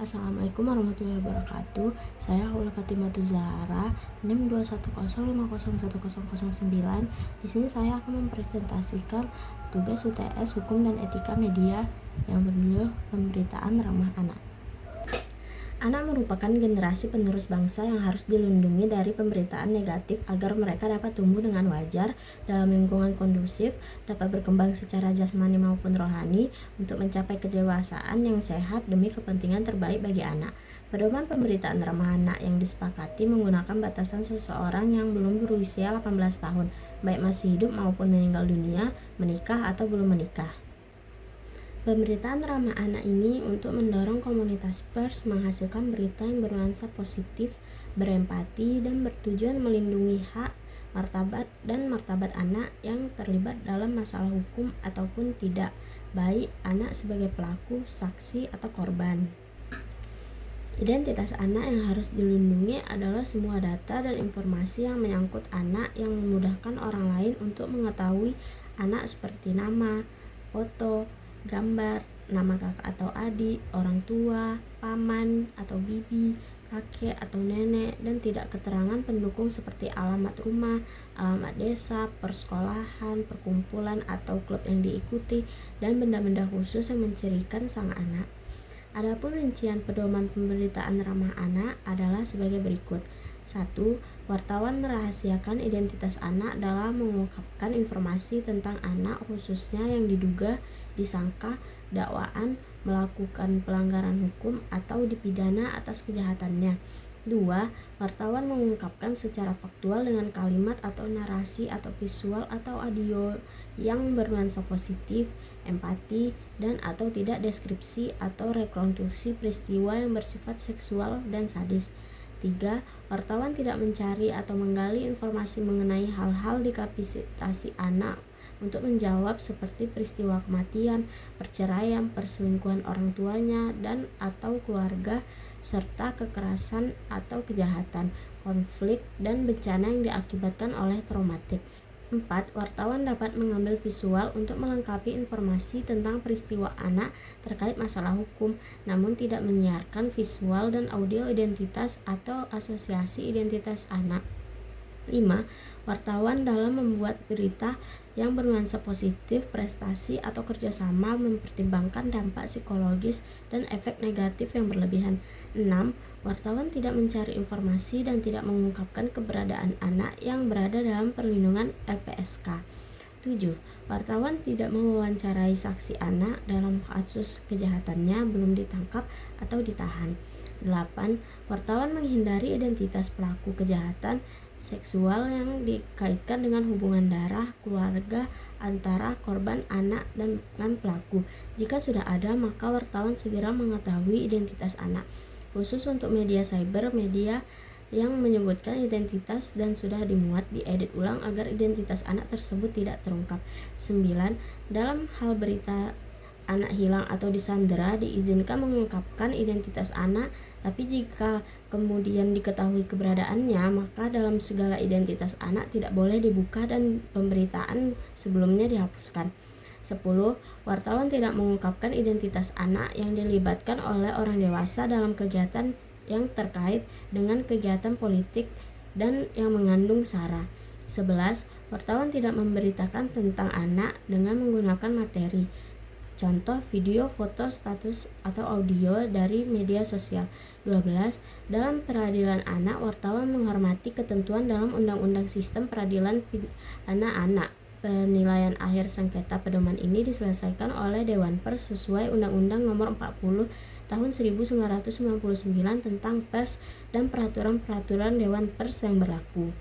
Assalamualaikum warahmatullahi wabarakatuh. Saya Aula Fatimah Zahra, NIM 210500109. Di sini saya akan mempresentasikan tugas UTS Hukum dan Etika Media yang berjudul Pemberitaan Ramah Anak. Anak merupakan generasi penerus bangsa yang harus dilindungi dari pemberitaan negatif agar mereka dapat tumbuh dengan wajar dalam lingkungan kondusif, dapat berkembang secara jasmani maupun rohani untuk mencapai kedewasaan yang sehat demi kepentingan terbaik bagi anak. Pedoman pemberitaan ramah anak yang disepakati menggunakan batasan seseorang yang belum berusia 18 tahun, baik masih hidup maupun meninggal dunia, menikah atau belum menikah. Pemberitaan ramah anak ini untuk mendorong komunitas pers menghasilkan berita yang bernuansa positif, berempati, dan bertujuan melindungi hak, martabat, dan martabat anak yang terlibat dalam masalah hukum ataupun tidak, baik anak sebagai pelaku, saksi, atau korban. Identitas anak yang harus dilindungi adalah semua data dan informasi yang menyangkut anak yang memudahkan orang lain untuk mengetahui anak seperti nama, foto, gambar, nama kakak atau adik, orang tua, paman atau bibi, kakek atau nenek, dan tidak keterangan pendukung seperti alamat rumah, alamat desa, persekolahan, perkumpulan atau klub yang diikuti, dan benda-benda khusus yang mencirikan sang anak. Adapun rincian pedoman pemberitaan ramah anak adalah sebagai berikut. 1. Wartawan merahasiakan identitas anak dalam mengungkapkan informasi tentang anak khususnya yang diduga, disangka, dakwaan, melakukan pelanggaran hukum atau dipidana atas kejahatannya. 2. Wartawan mengungkapkan secara faktual dengan kalimat atau narasi atau visual atau audio yang bernuansa positif, empati, dan atau tidak deskripsi atau rekonstruksi peristiwa yang bersifat seksual dan sadis. 3. Wartawan tidak mencari atau menggali informasi mengenai hal-hal di kapasitasi anak untuk menjawab seperti peristiwa kematian, perceraian, perselingkuhan orang tuanya dan atau keluarga, serta kekerasan atau kejahatan, konflik, dan bencana yang diakibatkan oleh traumatik. 4. Wartawan dapat mengambil visual untuk melengkapi informasi tentang peristiwa anak terkait masalah hukum, namun tidak menyiarkan visual dan audio identitas atau asosiasi identitas anak. 5. Wartawan dalam membuat berita yang bernuansa positif, prestasi, atau kerjasama mempertimbangkan dampak psikologis dan efek negatif yang berlebihan. 6. Wartawan tidak mencari informasi dan tidak mengungkapkan keberadaan anak yang berada dalam perlindungan LPSK. 7. Wartawan tidak mewawancarai saksi anak dalam kasus kejahatannya belum ditangkap atau ditahan. 8. Wartawan menghindari identitas pelaku kejahatan seksual yang dikaitkan dengan hubungan darah keluarga antara korban anak dan pelaku. Jika sudah ada, maka wartawan segera mengetahui identitas anak. Khusus untuk media cyber, media yang menyebutkan identitas dan sudah dimuat diedit ulang agar identitas anak tersebut tidak terungkap. 9. Dalam hal berita anak hilang atau disandera diizinkan mengungkapkan identitas anak, tapi jika kemudian diketahui keberadaannya, maka dalam segala identitas anak tidak boleh dibuka dan pemberitaan sebelumnya dihapuskan. 10. Wartawan tidak mengungkapkan identitas anak yang dilibatkan oleh orang dewasa dalam kegiatan yang terkait dengan kegiatan politik dan yang mengandung sara. 11. Wartawan tidak memberitakan tentang anak dengan menggunakan materi, contoh video, foto, status, atau audio dari media sosial. 12. Dalam peradilan anak, wartawan menghormati ketentuan dalam Undang-Undang Sistem Peradilan Pidana Anak. Penilaian akhir sengketa pedoman ini diselesaikan oleh Dewan Pers sesuai Undang-Undang Nomor 40 Tahun 1999 tentang Pers dan peraturan-peraturan Dewan Pers yang berlaku.